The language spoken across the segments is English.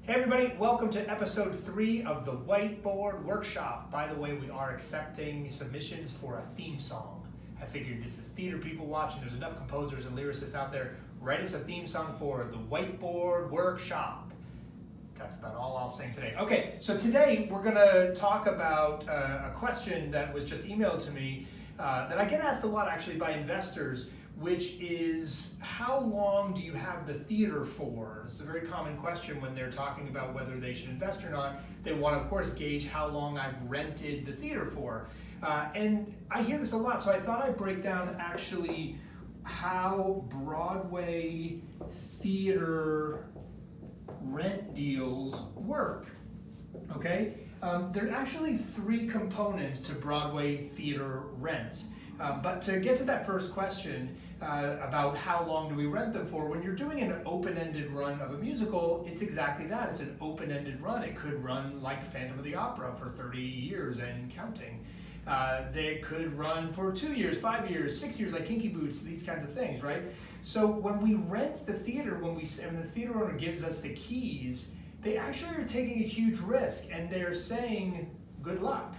Hey everybody, welcome to episode 3 of the Whiteboard workshop. By the way, we are accepting submissions for a theme song. I figured this is theater people watching, there's enough composers and lyricists out there. Write us a theme song for the Whiteboard workshop. That's about all I'll sing today. Okay, so today we're going to talk about a question that was just emailed to me that I get asked a lot actually by investors, which is how long do you have the theater for? It's a very common question when they're talking about whether they should invest or not. They want to, of course, gauge how long I've rented the theater for. And I hear this a lot, so I thought I'd break down actually how Broadway theater rent deals work, okay? There are actually 3 components to Broadway theater rents. But to get to that first question about how long do we rent them for, when you're doing an open-ended run of a musical, it's exactly that. It's an open-ended run. It could run like Phantom of the Opera for 30 years and counting. They could run for 2 years, 5 years, 6 years, like Kinky Boots, these kinds of things, right? So when we rent the theater, when the theater owner gives us the keys, they actually are taking a huge risk, and they're saying, good luck.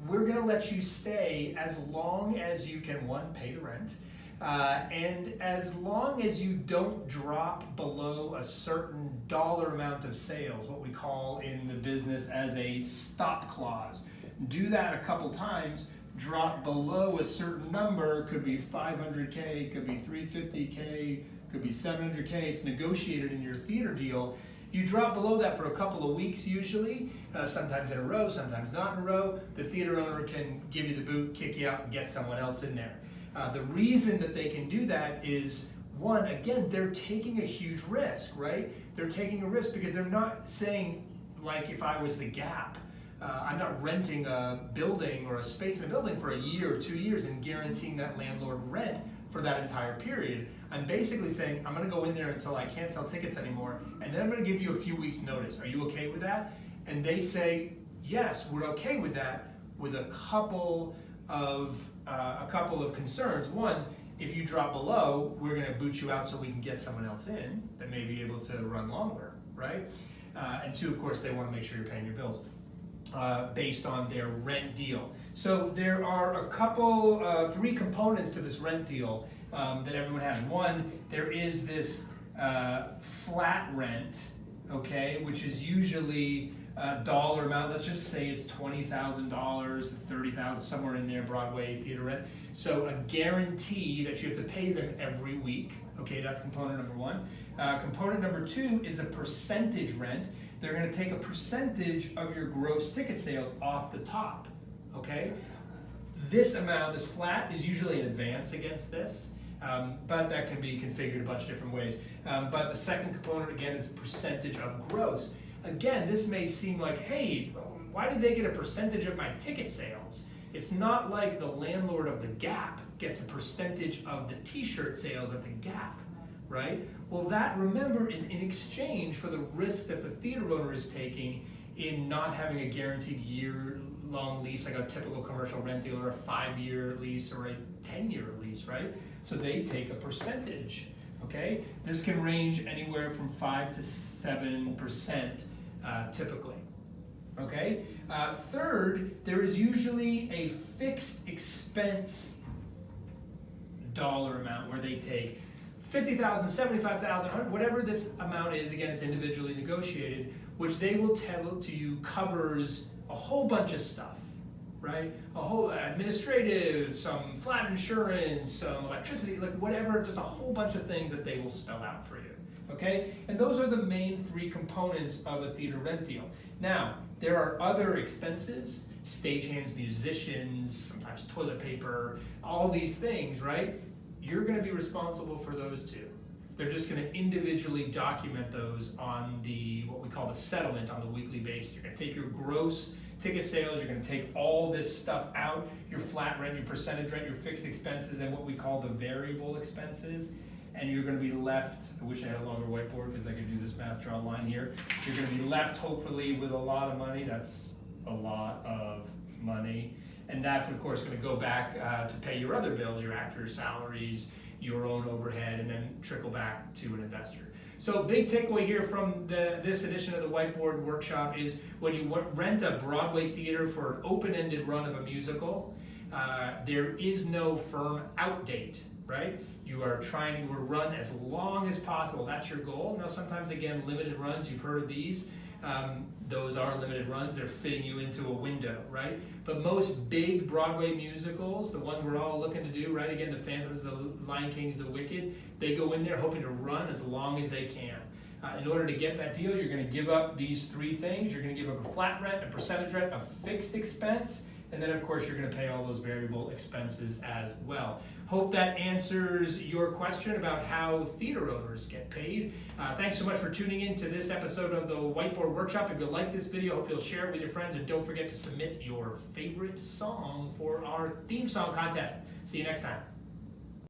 We're going to let you stay as long as you can, 1, pay the rent, and as long as you don't drop below a certain dollar amount of sales, what we call in the business as a stop clause. Do that a couple times, drop below a certain number, could be 500K, could be 350K, could be 700K, it's negotiated in your theater deal. You drop below that for a couple of weeks usually, sometimes in a row, sometimes not in a row. The theater owner can give you the boot, kick you out, and get someone else in there. The reason that they can do that is, 1, again, they're taking a huge risk, right? They're taking a risk because they're not saying, like if I was the Gap, I'm not renting a building or a space in a building for a year or 2 years and guaranteeing that landlord rent for that entire period. I'm basically saying, I'm gonna go in there until I can't sell tickets anymore, and then I'm gonna give you a few weeks notice. Are you okay with that? And they say, yes, we're okay with that, with a couple of concerns. 1, if you drop below, we're gonna boot you out so we can get someone else in that may be able to run longer, right? And 2, of course, they wanna make sure you're paying your bills based on their rent deal. So there are a couple, 3 components to this rent deal that everyone has. 1, there is this flat rent, okay, which is usually a dollar amount. Let's just say it's $20,000 to $30,000, somewhere in there, Broadway theater rent. So a guarantee that you have to pay them every week. Okay, that's component number 1. Component number 2 is a percentage rent. They're going to take a percentage of your gross ticket sales off the top. Okay, this amount, this flat, is usually an advance against this. But that can be configured a bunch of different ways. But the second component, again, is percentage of gross. Again, this may seem like, hey, why did they get a percentage of my ticket sales? It's not like the landlord of the Gap gets a percentage of the t-shirt sales at the Gap, right? Well, that, remember, is in exchange for the risk that the theater owner is taking in not having a guaranteed year-long lease, like a typical commercial rent deal, or a 5-year lease, or a 10-year lease, right? So they take a percentage, okay? This can range anywhere from 5 to 7% typically, okay? Third, there is usually a fixed expense dollar amount where they take $50,000, $75,000, whatever this amount is. Again, it's individually negotiated, which they will tell to you covers a whole bunch of stuff, right? A whole administrative, some flat insurance, some electricity, like whatever, just a whole bunch of things that they will spell out for you, okay? And those are the main 3 components of a theater rent deal. Now, there are other expenses, stagehands, musicians, sometimes toilet paper, all these things, right? You're going to be responsible for those too. They're just going to individually document those on what we call the settlement on the weekly basis. You're going to take your gross ticket sales, you're going to take all this stuff out, your flat rent, your percentage rent, your fixed expenses, and what we call the variable expenses, and you're going to be left, I wish I had a longer whiteboard because I could do this math, draw a line here. You're going to be left hopefully with a lot of money. That's a lot of money. And that's, of course, going to go back to pay your other bills, your actors' salaries, your own overhead, and then trickle back to an investor. So big takeaway here from this edition of the Whiteboard Workshop is when you rent a Broadway theater for an open-ended run of a musical, there is no firm out date, right? You are trying to run as long as possible. That's your goal. Now sometimes, again, limited runs, you've heard of these. Those are limited runs. They're fitting you into a window, right? But most big Broadway musicals, the one we're all looking to do, right? Again, the Phantoms, the Lion Kings, the Wicked, they go in there hoping to run as long as they can. In order to get that deal, you're going to give up these three things. You're going to give up a flat rent, a percentage rent, a fixed expense, and then of course you're going to pay all those variable expenses as well. Hope that answers your question about how theater owners get paid. Thanks so much for tuning in to this episode of the Whiteboard Workshop. If you like this video, hope you'll share it with your friends, and don't forget to submit your favorite song for our theme song contest. See you next time.